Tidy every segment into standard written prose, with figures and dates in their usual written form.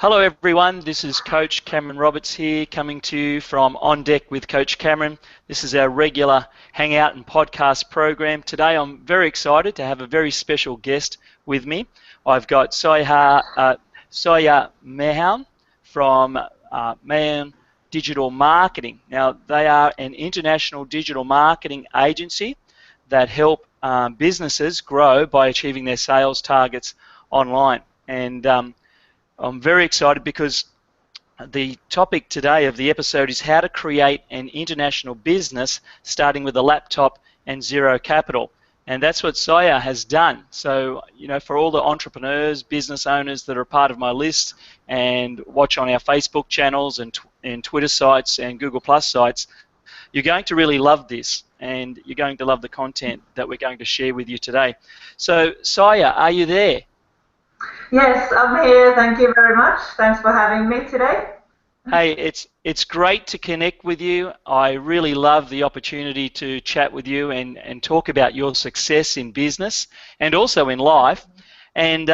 Hello everyone, this is Coach Cameron Roberts here, coming to you from On Deck with Coach Cameron. This is our regular hangout and podcast program. Today I'm very excited to have a very special guest with me. I've got Saija Mahon from Mahon Digital Marketing. Now, they are an international digital marketing agency that help businesses grow by achieving their sales targets online. And I'm very excited because the topic today of the episode is how to create an international business starting with a laptop and zero capital. And that's what Saija has done. So, you know, for all the entrepreneurs, business owners that are part of my list and watch on our Facebook channels and Twitter sites and Google Plus sites, you're going to really love this and you're going to love the content that we're going to share with you today. So, Saija, are you there? Yes, I'm here. Thank you very much. Thanks for having me today. Hey, it's great to connect with you. I really love the opportunity to chat with you and talk about your success in business and also in life, and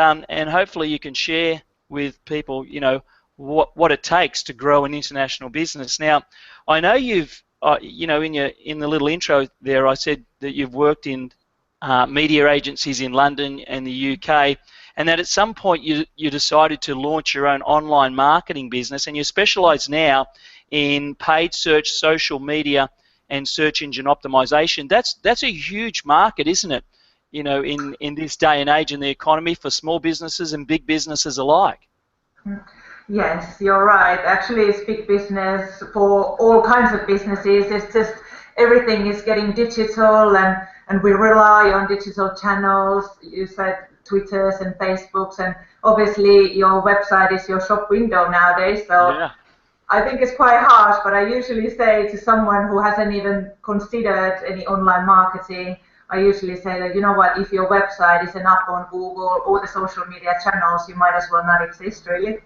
hopefully you can share with people, you know, what it takes to grow an international business. Now, I know you've, you know, in the little intro there, I said that you've worked in media agencies in London and the UK, and that at some point you decided to launch your own online marketing business, and you specialize now in paid search, social media, and search engine optimization. That's a huge market, isn't it? You know, in this day and age in the economy for small businesses and big businesses alike. Yes, you're right. Actually, it's big business for all kinds of businesses. It's just everything is getting digital, and we rely on digital channels. You said Twitters and Facebooks, and obviously your website is your shop window nowadays. So yeah. I think it's quite harsh, but I usually say to someone who hasn't even considered any online marketing, I usually say that, you know what, if your website isn't up on Google or the social media channels, you might as well not exist, really.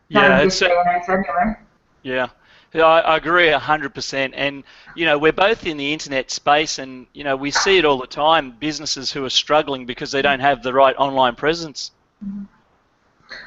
Yeah, in this day and age anyway. Yeah. I agree 100%, and you know, we're both in the internet space, and you know, we see it all the time, businesses who are struggling because they don't have the right online presence.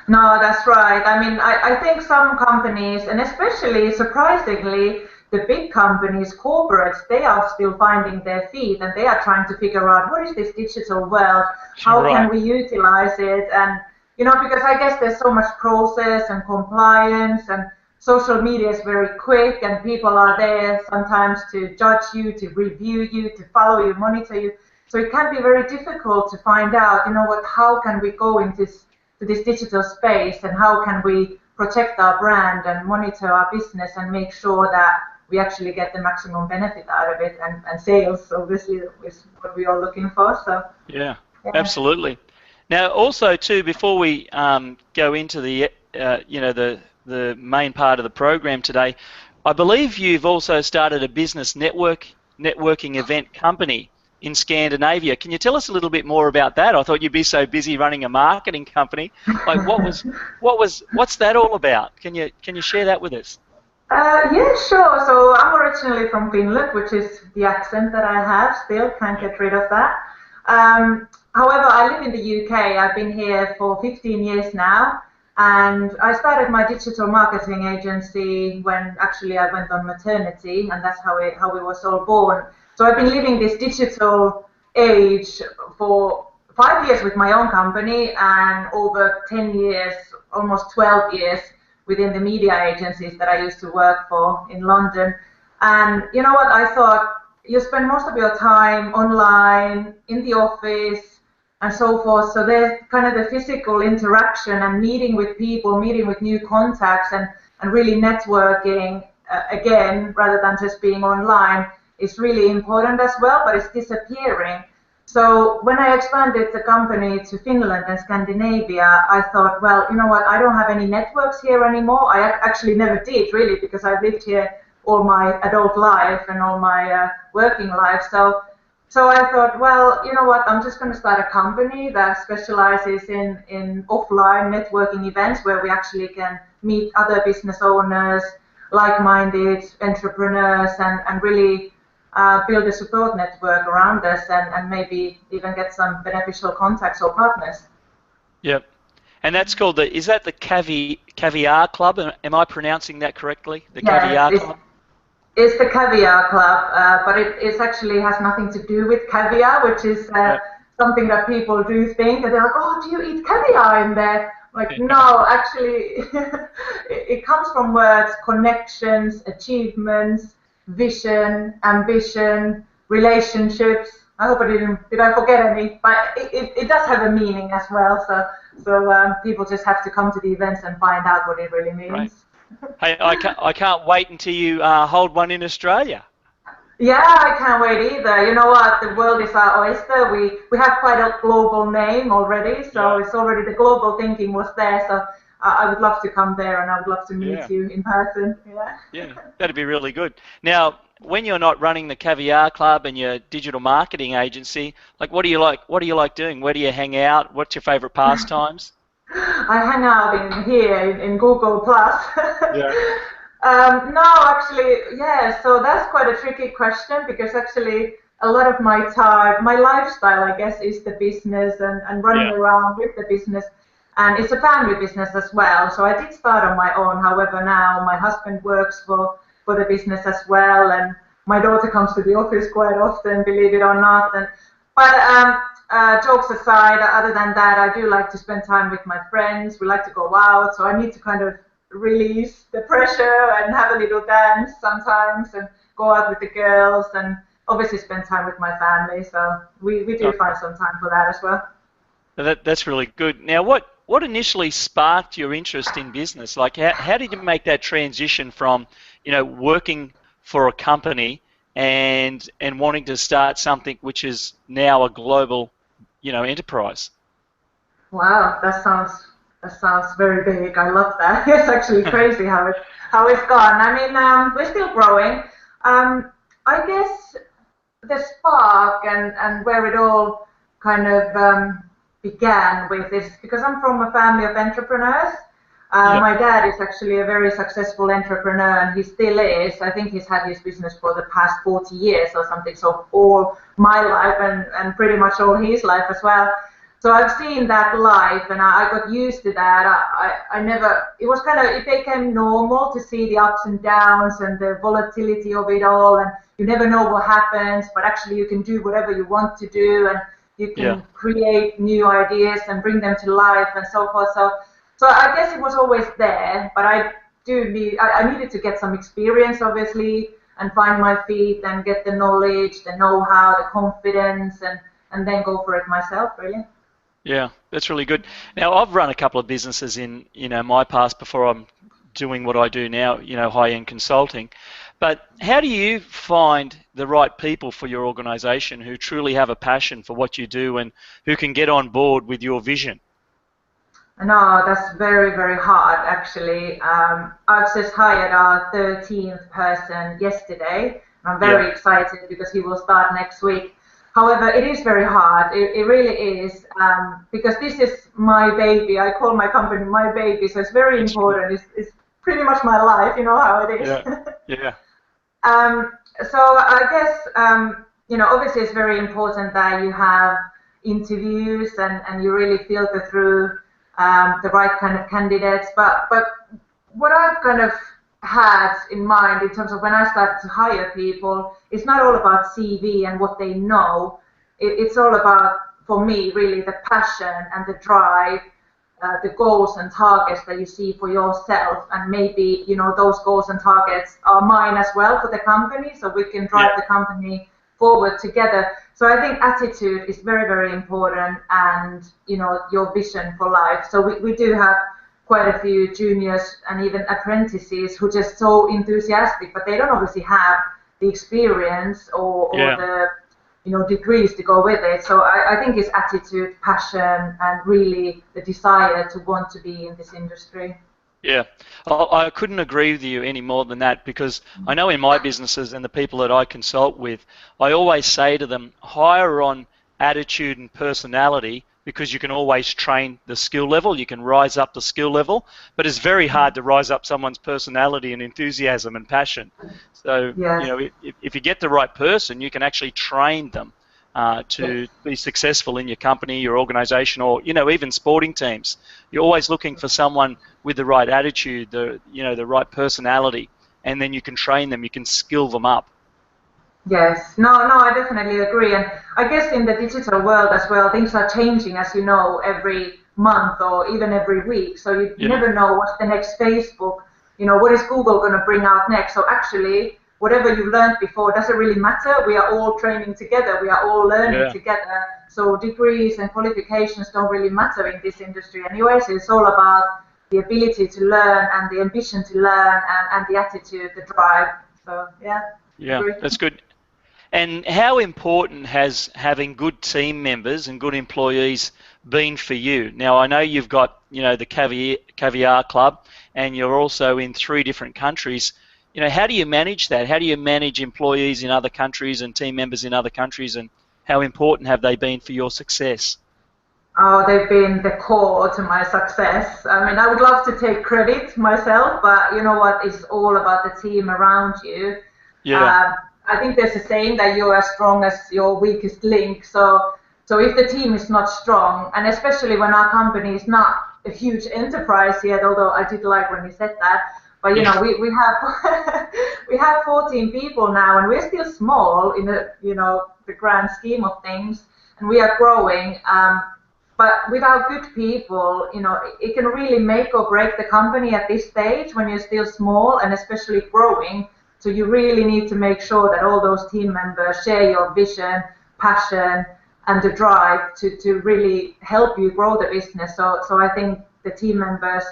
No, that's right. I mean, I think some companies, and especially surprisingly the big companies, corporates, they are still finding their feet, and they are trying to figure out what is this digital world, how can we utilize it, and you know, because I guess there's so much process and compliance, and social media is very quick, and people are there sometimes to judge you, to review you, to follow you, monitor you. So it can be very difficult to find out, you know what, how can we go into this digital space, and how can we protect our brand and monitor our business and make sure that we actually get the maximum benefit out of it, and sales obviously is what we are looking for. So yeah. Absolutely. Now, also too, before we go into the you know, the main part of the program today, I believe you've also started a business networking event company in Scandinavia. Can you tell us a little bit more about that? I thought you'd be so busy running a marketing company. Like, what's that all about? Can you share that with us? Yeah, sure. So I'm originally from Finland, which is the accent that I have still, can't get rid of that. However, I live in the UK. I've been here for 15 years now, and I started my digital marketing agency when actually I went on maternity, and that's how we was all born. So I've been living this digital age for 5 years with my own company, and over 10 years, almost 12 years within the media agencies that I used to work for in London. And you know what, I thought, you spend most of your time online, in the office, and so forth. So there's kind of the physical interaction and meeting with people, meeting with new contacts, and really networking again, rather than just being online, is really important as well, but it's disappearing. So when I expanded the company to Finland and Scandinavia, I thought, well, you know what, I don't have any networks here anymore. I actually never did, really, because I lived here all my adult life and all my working life. So I thought, well, you know what, I'm just going to start a company that specializes in offline networking events where we actually can meet other business owners, like-minded entrepreneurs, and really build a support network around us, and maybe even get some beneficial contacts or partners. Yep. And that's called is that the Caviar Club. Am I pronouncing that correctly? The Yes, Caviar Club? it's the Caviar Club, but it actually has nothing to do with caviar, which is Yeah. something that people do think. And they're like, oh, do you eat caviar in there? Like, no, actually, it comes from words: connections, achievements, vision, ambition, relationships. I hope I didn't. Did I forget any? But it does have a meaning as well. So people just have to come to the events and find out what it really Right. means. Hey, I can't wait until you hold one in Australia. Yeah, I can't wait either. You know what? The world is our oyster. We have quite a global name already, so Yeah. it's already the global thinking was there. So I would love to come there, and I would love to meet Yeah. you in person. Yeah. Yeah. That'd be really good. Now, when you're not running the Caviar Club and your digital marketing agency, like what do you like? What do you like doing? Where do you hang out? What's your favorite pastimes? I hang out in here in Google Plus. Yeah. No, actually, yeah. So that's quite a tricky question because actually a lot of my time, my lifestyle, I guess, is the business and running Yeah. around with the business, and it's a family business as well. So I did start on my own. However, now my husband works for the business as well, and my daughter comes to the office quite often, believe it or not. But jokes aside, other than that, I do like to spend time with my friends. We like to go out, so I need to kind of release the pressure and have a little dance sometimes and go out with the girls and obviously spend time with my family. So we do find some time for that as well. That's really good. Now, what initially sparked your interest in business? Like, how did you make that transition from, working for a company and wanting to start something which is now a global, enterprise? Wow, that sounds very big. I love that. It's actually crazy how it's gone. I mean, we're still growing. I guess the spark and where it all kind of began with is because I'm from a family of entrepreneurs. Yep. My dad is actually a very successful entrepreneur, and he still is. I think he's had his business for the past 40 years or something, so all my life and pretty much all his life as well. So I've seen that life, and I got used to that. I never, it was kind of, it became normal to see the ups and downs and the volatility of it all, and you never know what happens, but actually you can do whatever you want to do, and you Yeah. can create new ideas and bring them to life and so forth. So I guess it was always there, but I needed to get some experience, obviously, and find my feet and get the knowledge, the know-how, the confidence, and then go for it myself, really. Yeah, that's really good. Now, I've run a couple of businesses in, my past before I'm doing what I do now, high-end consulting. But how do you find the right people for your organization who truly have a passion for what you do and who can get on board with your vision? No, that's very, very hard, actually. I've just hired our 13th person yesterday. I'm Yeah. very excited because he will start next week. However, it is very hard. It really is, because this is my baby. I call my company my baby, so it's very That's good. important. It's pretty much my life, you know how it is. Yeah. Yeah. Um, so I guess, obviously it's very important that you have interviews and you really filter through the right kind of candidates. But what I've kind of had in mind in terms of when I started to hire people, it's not all about CV and what they know. It's all about, for me, really the passion and the drive, the goals and targets that you see for yourself, and maybe those goals and targets are mine as well for the company, so we can drive Yeah. the company forward together. So I think attitude is very, very important, and your vision for life. So we do have quite a few juniors and even apprentices who are just so enthusiastic, but they don't obviously have the experience or Yeah. the degrees to go with it. So I think it's attitude, passion, and really the desire to want to be in this industry. Yeah, I couldn't agree with you any more than that, because I know in my businesses and the people that I consult with, I always say to them, hire on attitude and personality, because you can always train the skill level, you can rise up the skill level, but it's very hard to rise up someone's personality and enthusiasm and passion. So, Yes. if you get the right person, you can actually train them. to be successful in your company, your organisation, or even sporting teams. You're always looking for someone with the right attitude, the right personality, and then you can train them, you can skill them up. Yes, no, I definitely agree. And I guess in the digital world as well, things are changing, as you know, every month or even every week. So you never know what's the next Facebook, what is Google going to bring out next. So actually, whatever you learned before doesn't really matter. We are all training together. We are all learning together. So degrees and qualifications don't really matter in this industry anyway. So it's all about the ability to learn and the ambition to learn and the attitude, the drive. So yeah, agree. That's good. And how important has having good team members and good employees been for you? Now, I know you've got, the Caviar Club, and you're also in 3 different countries. How do you manage that? How do you manage employees in other countries and team members in other countries, and how important have they been for your success? Oh, they've been the core to my success. I mean, I would love to take credit myself, but you know what? It's all about the team around you. Yeah. I think there's a saying that you're as strong as your weakest link. So if the team is not strong, and especially when our company is not a huge enterprise yet, although I did like when you said that, but we have we have 14 people now, and we're still small in the grand scheme of things, and we are growing. But without good people, it can really make or break the company at this stage when you're still small and especially growing. So you really need to make sure that all those team members share your vision, passion, and the drive to really help you grow the business. So I think the team members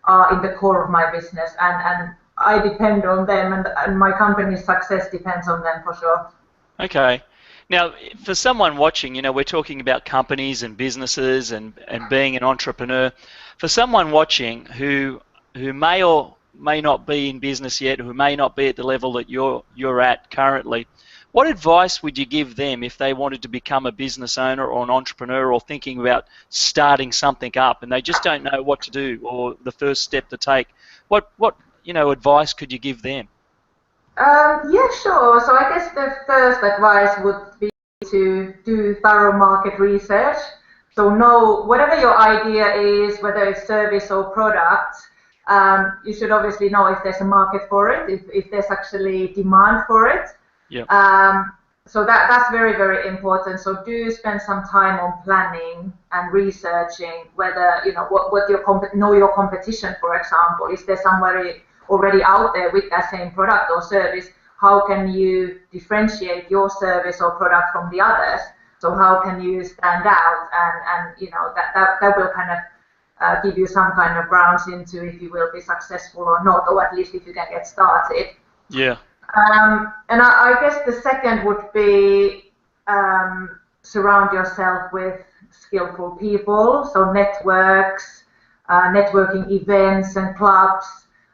are in the core of my business, and I depend on them, and my company's success depends on them for sure. Okay. Now, for someone watching, we're talking about companies and businesses and being an entrepreneur. For someone watching who may or may not be in business yet, who may not be at the level that you're at currently, what advice would you give them if they wanted to become a business owner or an entrepreneur, or thinking about starting something up and they just don't know what to do or the first step to take? What advice could you give them? Yeah, sure. So I guess the first advice would be to do thorough market research. So know whatever your idea is, whether it's service or product, you should obviously know if there's a market for it, if there's actually demand for it. Yeah. So that's very, very important. So do spend some time on planning and researching whether, what know your competition, for example. Is there somebody already out there with that same product or service? How can you differentiate your service or product from the others? So how can you stand out? And that will kind of give you some kind of grounds into if you will be successful or not, or at least if you can get started. Yeah. And I guess the second would be surround yourself with skillful people, so networks, networking events and clubs.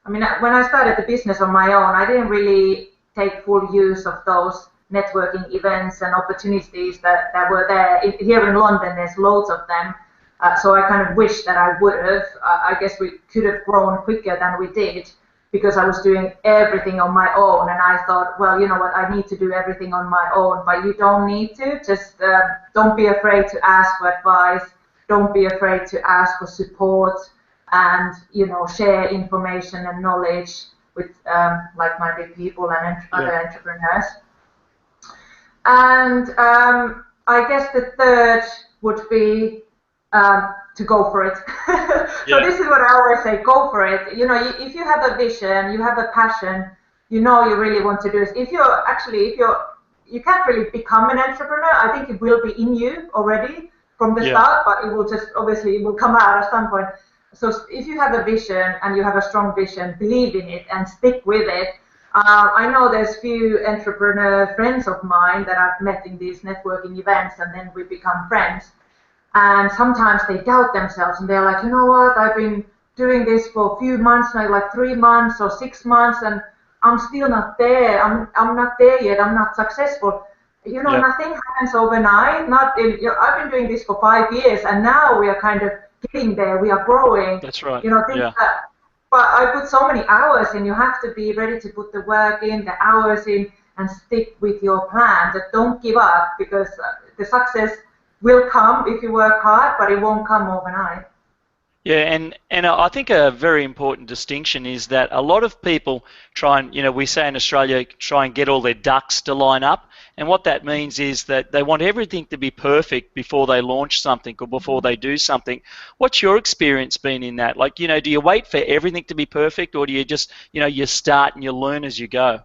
I mean, when I started the business on my own, I didn't really take full use of those networking events and opportunities that were there. Here in London, there's loads of them. So I kind of wish that I would have. I guess we could have grown quicker than we did, because I was doing everything on my own, and I thought, well, you know what, I need to do everything on my own, but you don't need to. Just don't be afraid to ask for advice, don't be afraid to ask for support, and share information and knowledge with like-minded people and other entrepreneurs. And I guess the third would be to go for it. So this is what I always say, go for it. If you have a vision, you have a passion, you really want to do it. If you can't really become an entrepreneur, I think it will be in you already from the start, but it will come out at some point. So if you have a vision and you have a strong vision, believe in it and stick with it. I know there's few entrepreneur friends of mine that I've met in these networking events, and then we become friends. And sometimes they doubt themselves and they're like, you know what, I've been doing this for a few months now, like 3 months or 6 months, and I'm still not there. I'm not there yet. I'm not successful. Nothing happens overnight. I've been doing this for 5 years, and now we are kind of getting there. We are growing. That's right. But I put so many hours in. You have to be ready to put the work in, the hours in, and stick with your plan. Just don't give up, because the success will come if you work hard, but it won't come overnight. Yeah, and I think a very important distinction is that a lot of people try and, we say in Australia, try and get all their ducks to line up. And what that means is that they want everything to be perfect before they launch something or before they do something. What's your experience been in that? Like, do you wait for everything to be perfect, or do you just, you start and you learn as you go?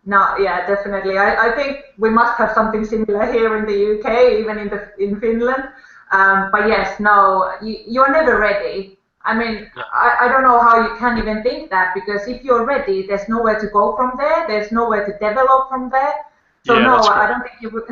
No, yeah, definitely. I think we must have something similar here in the UK, even in Finland. But yes, no, you're never ready. I mean, Yeah. I don't know how you can even think that, because if you're ready, there's nowhere to go from there. There's nowhere to develop from there. So Yeah, no, that's I right. don't think you will.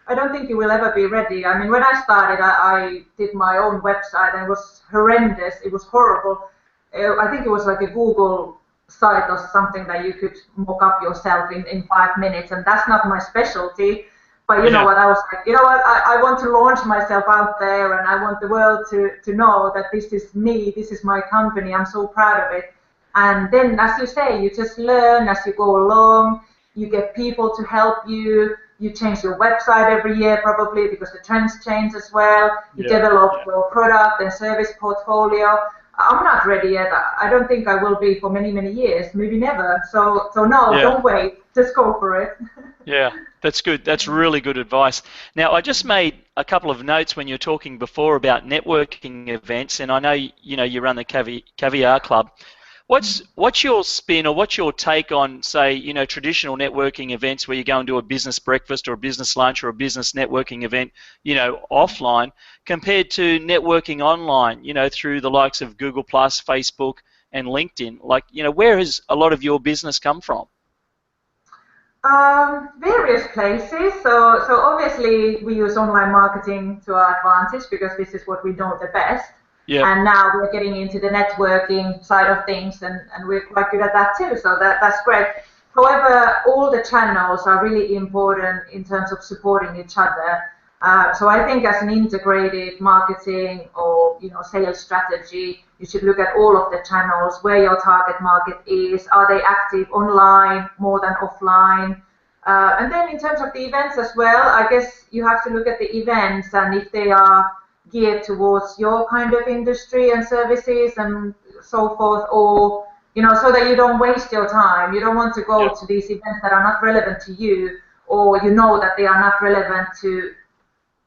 I don't think you will ever be ready. I mean, when I started, I did my own website, and it was horrendous. It was horrible. I think it was like a Google site or something that you could mock up yourself in 5 minutes, and that's not my specialty. But you know Yeah, what, I was like, you know what, I want to launch myself out there, and I want the world to know that this is me, this is my company, I'm so proud of it. And then, as you say, you just learn as you go along, you get people to help you change your website every year probably, because the trends change as well, you yeah, develop yeah, your product and service portfolio. I'm not ready yet. I don't think I will be for many, many years, maybe never. So no, yeah. don't wait, just go for it. Yeah, that's good. That's really good advice. Now, I just made a couple of notes when you were talking before about networking events, and I know you run the Caviar Club. What's your spin, or what's your take on, say, traditional networking events where you go and do a business breakfast or a business lunch or a business networking event, offline, compared to networking online, through the likes of Google Plus, Facebook, and LinkedIn? Like, where has a lot of your business come from? Various places. So obviously we use online marketing to our advantage, because this is what we know the best. Yep. And now we're getting into the networking side of things, and we're quite good at that too. So that's great. However, all the channels are really important in terms of supporting each other. So I think as an integrated marketing or sales strategy, you should look at all of the channels, where your target market is. Are they active online more than offline? And then in terms of the events as well, I guess you have to look at the events, and if they are geared towards your kind of industry and services and so forth, or so that you don't waste your time. You don't want to go Yep. to these events that are not relevant to you, or that they are not relevant to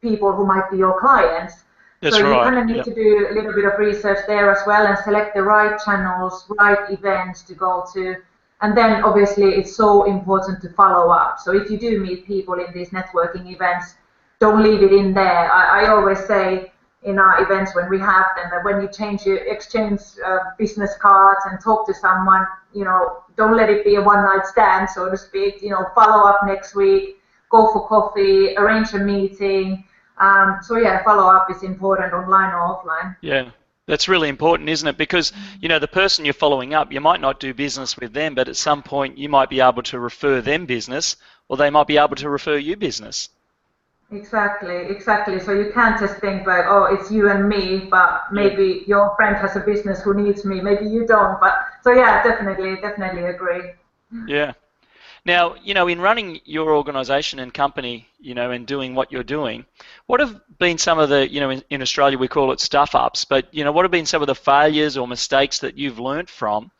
people who might be your clients. So That's you right. kind of need Yep. to do a little bit of research there as well, and select the right channels, right events to go to. And then obviously it's so important to follow up. So if you do meet people in these networking events, don't leave it in there. I always say in our events when we have them, that when you exchange business cards and talk to someone, don't let it be a one-night stand, so to speak. Follow up next week, go for coffee, arrange a meeting. So yeah, follow up is important, online or offline. Yeah. That's really important, isn't it? Because, the person you're following up, you might not do business with them, but at some point you might be able to refer them business, or they might be able to refer you business. Exactly, exactly. So you can't just think like, oh, it's you and me, but Yeah. maybe your friend has a business who needs me, maybe you don't. But so yeah, definitely agree. Yeah. Now, in running your organisation and company, and doing what you're doing, what have been some of the, in Australia we call it stuff ups, but, what have been some of the failures or mistakes that you've learnt from,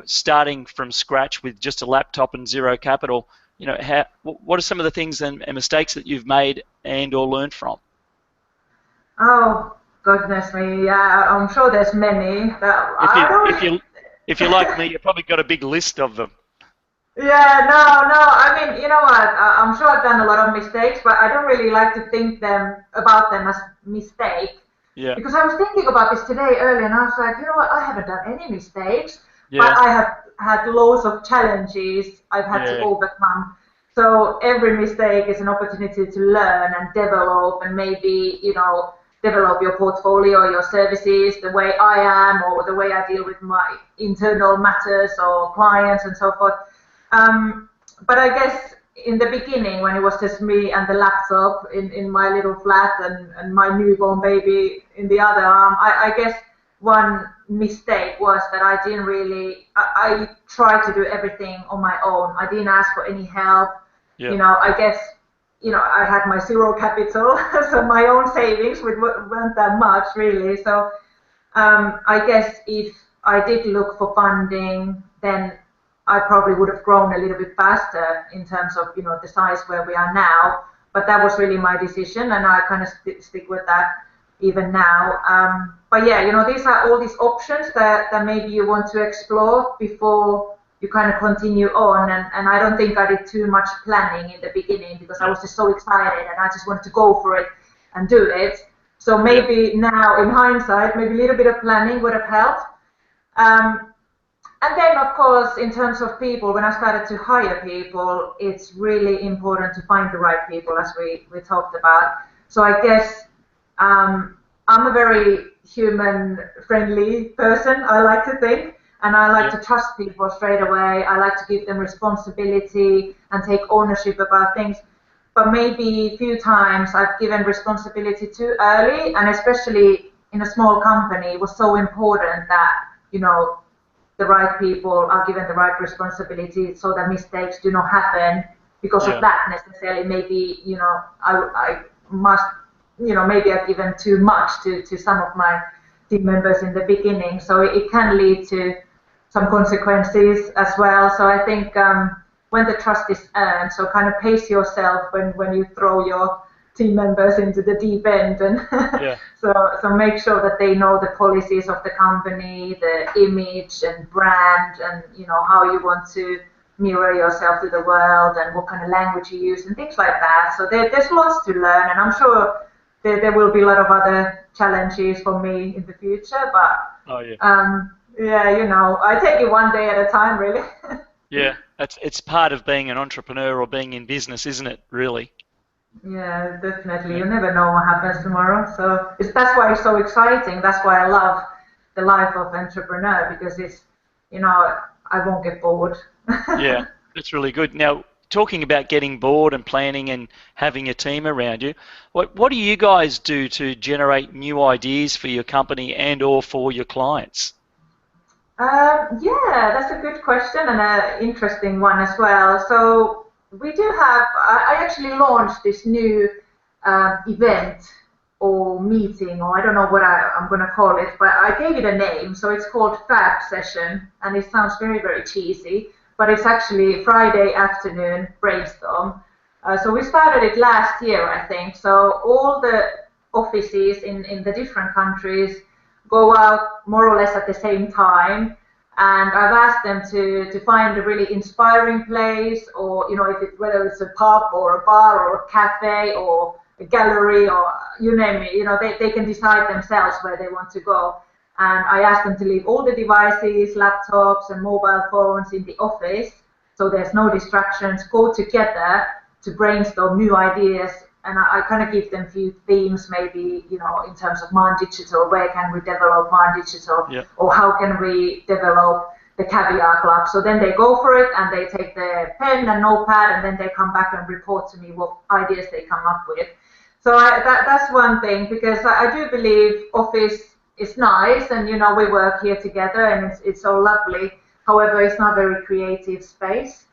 starting from scratch with just a laptop and zero capital? What are some of the things and mistakes that you've made and or learnt from? Oh, goodness me. Yeah, I'm sure there's many that If I you don't if really. you if you're like me, you've probably got a big list of them. Yeah, no. I mean, you know what? I'm sure I've done a lot of mistakes, but I don't really like to think about them as mistake. Yeah, Because I was thinking about this today earlier, and I was like, you know what? I haven't done any mistakes, but yeah, I have had loads of challenges I've had to yeah, overcome. So every mistake is an opportunity to learn and develop, and maybe, develop your portfolio, your services, the way I am, or the way I deal with my internal matters or clients and so forth. Um, but I guess in the beginning, when it was just me and the laptop in my little flat, and my newborn baby in the other arm, I guess one mistake was that I didn't really, I tried to do everything on my own. I didn't ask for any help. Yeah. I guess, I had my zero capital, so my own savings weren't that much really. So I guess if I did look for funding, then I probably would have grown a little bit faster in terms of, the size where we are now. But that was really my decision, and I kind of stick with that even now. But yeah, these are all these options that maybe you want to explore before you kind of continue on. And I don't think I did too much planning in the beginning because I was just so excited and I just wanted to go for it and do it. So maybe now in hindsight, maybe a little bit of planning would have helped. And then, of course, in terms of people, when I started to hire people, it's really important to find the right people, as we talked about. So I guess I'm a very human-friendly person, I like to think, and I like to trust people straight away. I like to give them responsibility and take ownership about things. But maybe a few times I've given responsibility too early, and especially in a small company, it was so important that, the right people are given the right responsibility so that mistakes do not happen because of that necessarily. Maybe, I must, maybe I've given too much to some of my team members in the beginning. So it can lead to some consequences as well. So I think when the trust is earned, so kind of pace yourself when you throw your team members into the deep end, and so make sure that they know the policies of the company, the image and brand, and how you want to mirror yourself to the world, and what kind of language you use, and things like that. So there's lots to learn, and I'm sure there will be a lot of other challenges for me in the future. But I take it one day at a time, really. Yeah, it's part of being an entrepreneur or being in business, isn't it? Really. Yeah, definitely. You never know what happens tomorrow. So that's why it's so exciting. That's why I love the life of entrepreneur, because it's, I won't get bored. Yeah, that's really good. Now, talking about getting bored and planning and having a team around you, what do you guys do to generate new ideas for your company and or for your clients? Yeah, that's a good question and an interesting one as well. So we do have, I actually launched this new event or meeting, or I don't know what I'm going to call it, but I gave it a name. So it's called Fab Session, and it sounds very, very cheesy, but it's actually Friday afternoon brainstorm. So we started it last year, I think. So all the offices in the different countries go out more or less at the same time, and I've asked them to find a really inspiring place, or whether it's a pub or a bar or a cafe or a gallery or you name it, they can decide themselves where they want to go. And I asked them to leave all the devices, laptops and mobile phones in the office, so there's no distractions. Go together to brainstorm new ideas. And I kind of give them a few themes, maybe, in terms of Mahon Digital, where can we develop Mahon Digital, or how can we develop the Caviar Club. So then they go for it, and they take their pen and notepad, and then they come back and report to me what ideas they come up with. So that's one thing, because I do believe office is nice, and, we work here together, and it's so lovely. However, it's not a very creative space,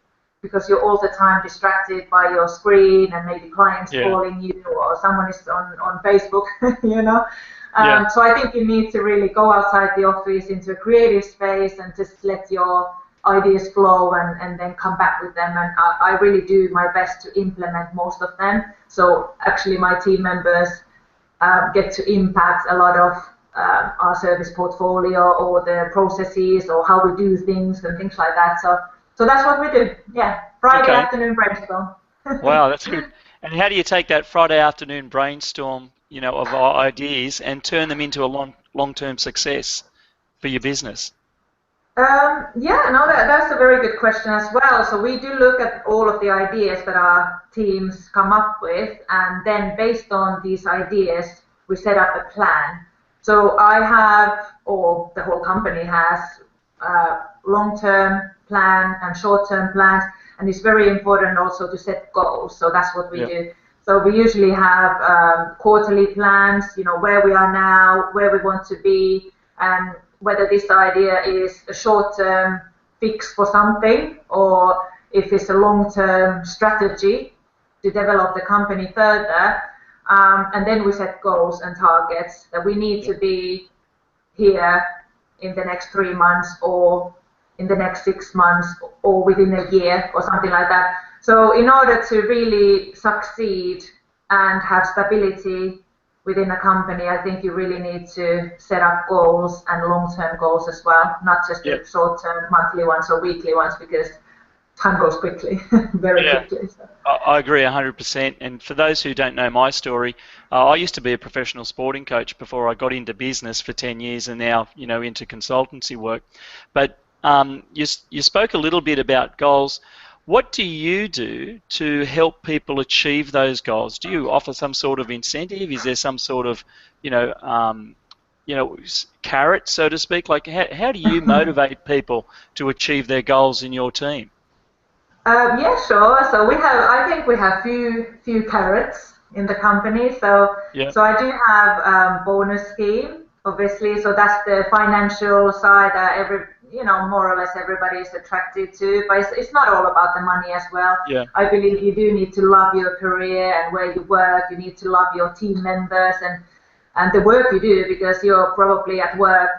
because you're all the time distracted by your screen and maybe clients calling you or someone is on Facebook, So I think you need to really go outside the office into a creative space and just let your ideas flow and then come back with them. And I really do my best to implement most of them. So actually my team members get to impact a lot of our service portfolio or the processes or how we do things and things like that. So that's what we do. Yeah, Friday afternoon brainstorm. Wow, that's good. And how do you take that Friday afternoon brainstorm, of ideas and turn them into a long-term success for your business? That's a very good question as well. So we do look at all of the ideas that our teams come up with, and then based on these ideas, we set up a plan. So I have, or the whole company has, long-term plan and short-term plans, and it's very important also to set goals. So that's what we do. So we usually have quarterly plans, where we are now, where we want to be, and whether this idea is a short-term fix for something or if it's a long-term strategy to develop the company further. And then we set goals and targets that we need to be here in the next 3 months or in the next 6 months or within a year or something like that. So in order to really succeed and have stability within a company, I think you really need to set up goals and long-term goals as well, not just the short-term monthly ones or weekly ones, because time goes quickly, very quickly. So. I agree 100%. And for those who don't know my story, I used to be a professional sporting coach before I got into business for 10 years and now, into consultancy work. But you spoke a little bit about goals. What do you do to help people achieve those goals? Do you offer some sort of incentive? Is there some sort of, carrot, so to speak? Like, how do you motivate people to achieve their goals in your team? Yeah, sure. So I think we have few carrots in the company. So I do have bonus scheme, obviously. So that's the financial side that more or less everybody is attracted to. But it's not all about the money as well. Yeah. I believe you do need to love your career and where you work. You need to love your team members and the work you do, because you're probably at work,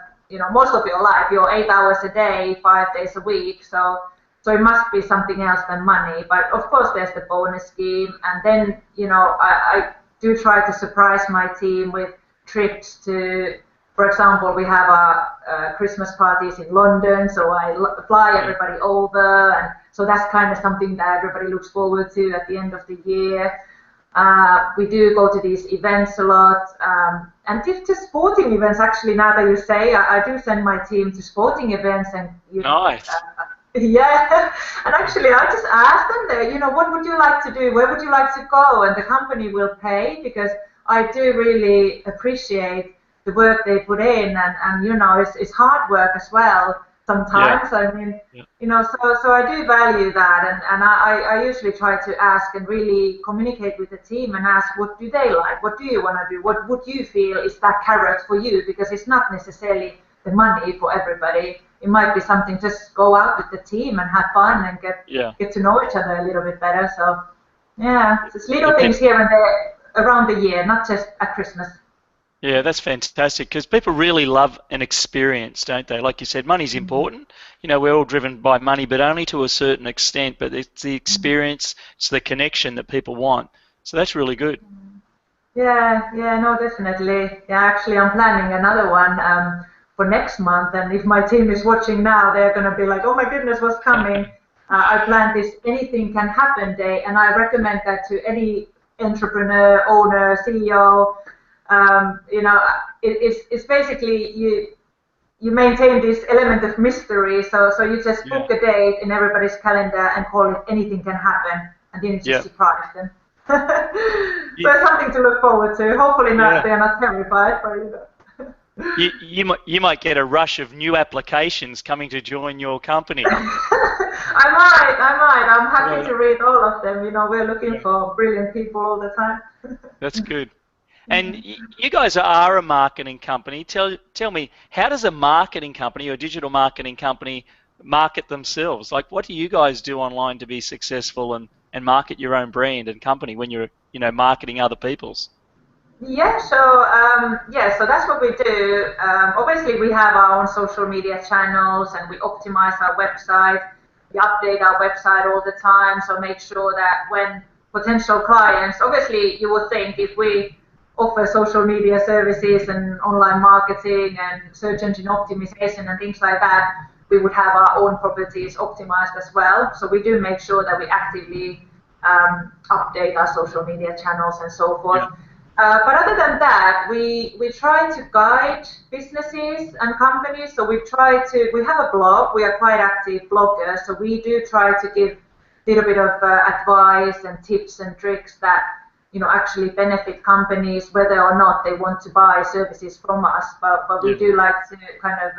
most of your life. You're 8 hours a day, 5 days a week. So it must be something else than money. But of course, there's the bonus scheme. And then, I do try to surprise my team with trips to, for example, we have Christmas parties in London. So I fly everybody over. And so that's kind of something that everybody looks forward to at the end of the year. We do go to these events a lot. And to sporting events, actually, now that you say, I do send my team to sporting events. And Nice. Yeah, and actually I just asked them there, what would you like to do? Where would you like to go? And the company will pay, because I do really appreciate the work they put in, and it's hard work as well sometimes. Yeah. I mean, so I do value that, and I usually try to ask and really communicate with the team and ask, what do they like? What do you want to do? What would you feel is that carrot for you? Because it's not necessarily the money for everybody. It might be something, just go out with the team and have fun and get to know each other a little bit better. So, yeah, it's little things here and there around the year, not just at Christmas. Yeah, that's fantastic, because people really love an experience, don't they? Like you said, money's important. We're all driven by money, but only to a certain extent. But it's the experience, it's the connection that people want. So that's really good. Yeah, no, definitely. Yeah, actually, I'm planning another one for next month, and if my team is watching now, they're going to be like, oh my goodness, what's coming? I planned this Anything Can Happen Day, and I recommend that to any entrepreneur, owner, CEO. It's basically you maintain this element of mystery, so you just book a date in everybody's calendar and call it Anything Can Happen, and then you just surprise them. So it's something to look forward to. Hopefully they're not terrified, but You might get a rush of new applications coming to join your company. I might. I'm happy to read all of them. We're looking for brilliant people all the time. That's good. And you guys are a marketing company. Tell me, how does a marketing company or a digital marketing company market themselves? Like, what do you guys do online to be successful and market your own brand and company when you're marketing other people's? Yeah, so that's what we do. Obviously, we have our own social media channels, and we optimize our website. We update our website all the time, so make sure that when potential clients, obviously, you would think if we offer social media services and online marketing and search engine optimization and things like that, we would have our own properties optimized as well. So we do make sure that we actively update our social media channels and so forth. Yeah. But other than that, we try to guide businesses and companies. So we have a blog. We are quite active bloggers. So we do try to give a little bit of advice and tips and tricks that actually benefit companies, whether or not they want to buy services from us. But we do like to kind of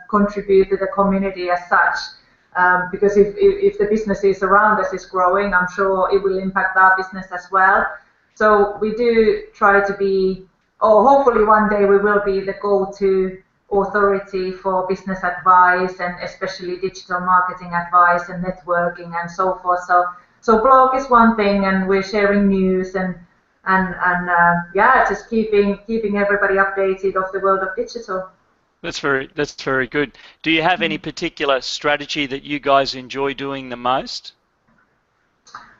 contribute to the community as such. Because if the businesses around us is growing, I'm sure it will impact our business as well. So we do try to be, or hopefully one day we will be, the go-to authority for business advice and especially digital marketing advice and networking and so forth. So blog is one thing, and we're sharing news and yeah, just keeping everybody updated of the world of digital. That's very good. Do you have any particular strategy that you guys enjoy doing the most?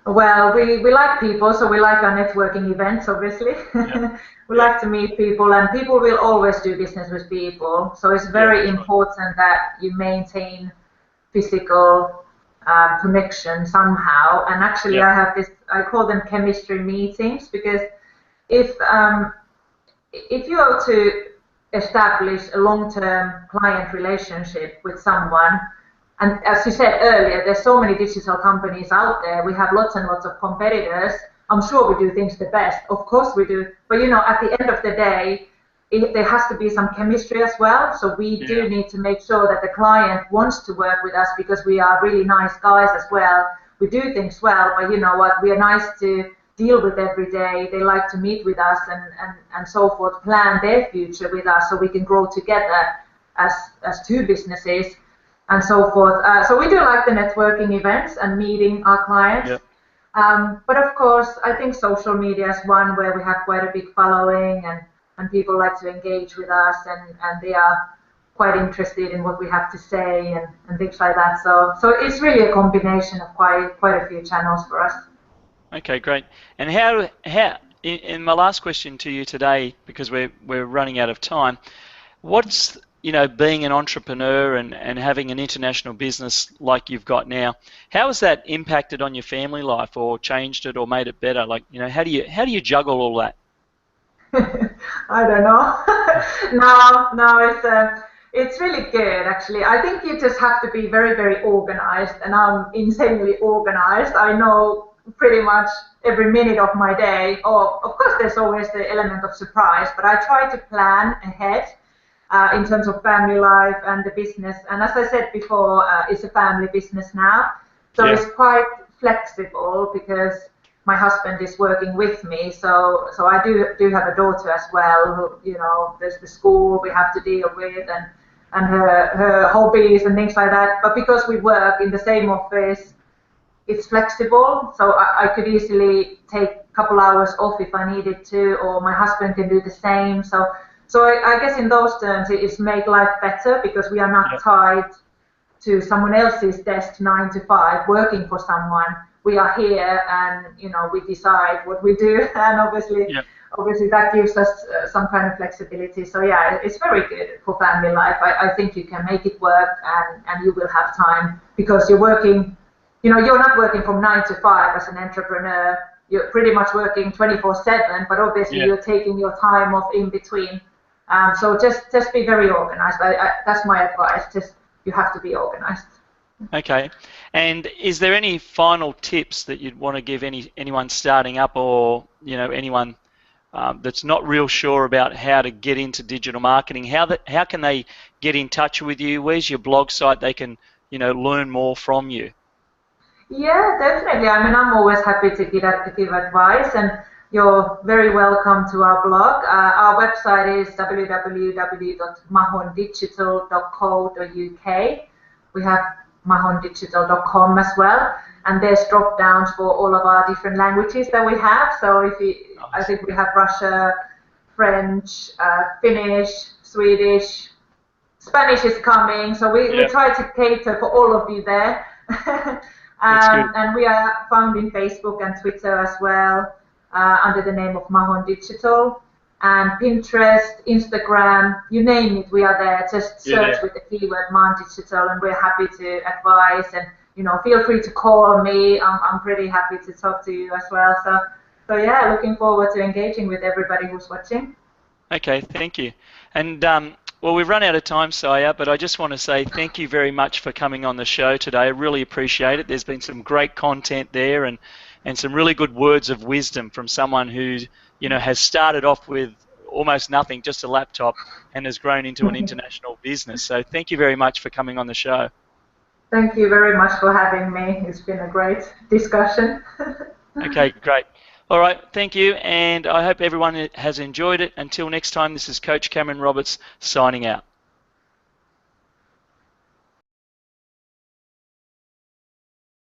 Well, we like people, so we like our networking events, obviously. Yep. We like to meet people, and people will always do business with people. So it's very important that you maintain physical connection somehow. And actually, I have this, I call them chemistry meetings, because if you are to establish a long-term client relationship with someone, and as you said earlier, there's so many digital companies out there. We have lots and lots of competitors. I'm sure we do things the best. Of course we do. But, at the end of the day, there has to be some chemistry as well. So we do need to make sure that the client wants to work with us, because we are really nice guys as well. We do things well, but you know what? We are nice to deal with every day. They like to meet with us and so forth, plan their future with us so we can grow together as two businesses and so forth. So we do like the networking events and meeting our clients. Yep. But of course, I think social media is one where we have quite a big following, and people like to engage with us, and they are quite interested in what we have to say and things like that. So it's really a combination of quite a few channels for us. Okay, great. And how in my last question to you today, because we're running out of time, what's being an entrepreneur and having an international business like you've got now, how has that impacted on your family life, or changed it, or made it better? Like, how do you juggle all that? I don't know. No, it's really good actually. I think you just have to be very, very organized, and I'm insanely organized. I know pretty much every minute of my day. Or of course, there's always the element of surprise, but I try to plan ahead. In terms of family life and the business. And as I said before, it's a family business now. So it's quite flexible, because my husband is working with me. So I do have a daughter as well, who, there's the school we have to deal with, and her hobbies and things like that. But because we work in the same office, it's flexible. So I could easily take a couple hours off if I needed to, or my husband can do the same. So I guess in those terms, it's made life better, because we are not tied to someone else's desk 9 to 5 working for someone. We are here, and we decide what we do, and obviously that gives us some kind of flexibility. So yeah, it's very good for family life. I think you can make it work, and you will have time, because you're working. You're not working from 9 to 5 as an entrepreneur. You're pretty much working 24/7, but obviously you're taking your time off in between. So just be very organized. That's my advice. Just, you have to be organized. Okay. And is there any final tips that you'd want to give anyone starting up, or anyone that's not real sure about how to get into digital marketing? How can they get in touch with you? Where's your blog site they can learn more from you? Yeah, definitely. I mean, I'm always happy to give advice, and you're very welcome to our blog. Our website is www.mahondigital.co.uk. We have mahondigital.com as well, and there's drop downs for all of our different languages that we have. So I think we have Russia, French, Finnish, Swedish, Spanish is coming. So we try to cater for all of you there. And we are found in Facebook and Twitter as well, under the name of Mahon Digital, and Pinterest, Instagram, you name it, we are there. Just search with the keyword Mahon Digital, and we're happy to advise, and feel free to call me. I'm pretty happy to talk to you as well. So yeah, looking forward to engaging with everybody who's watching. Okay, thank you. And well, we've run out of time, Saija, but I just want to say thank you very much for coming on the show today. I really appreciate it. There's been some great content there, and some really good words of wisdom from someone who has started off with almost nothing, just a laptop, and has grown into an international business. So thank you very much for coming on the show. Thank you very much for having me. It's been a great discussion. Okay, great. All right, thank you, and I hope everyone has enjoyed it. Until next time, this is Coach Cameron Roberts signing out.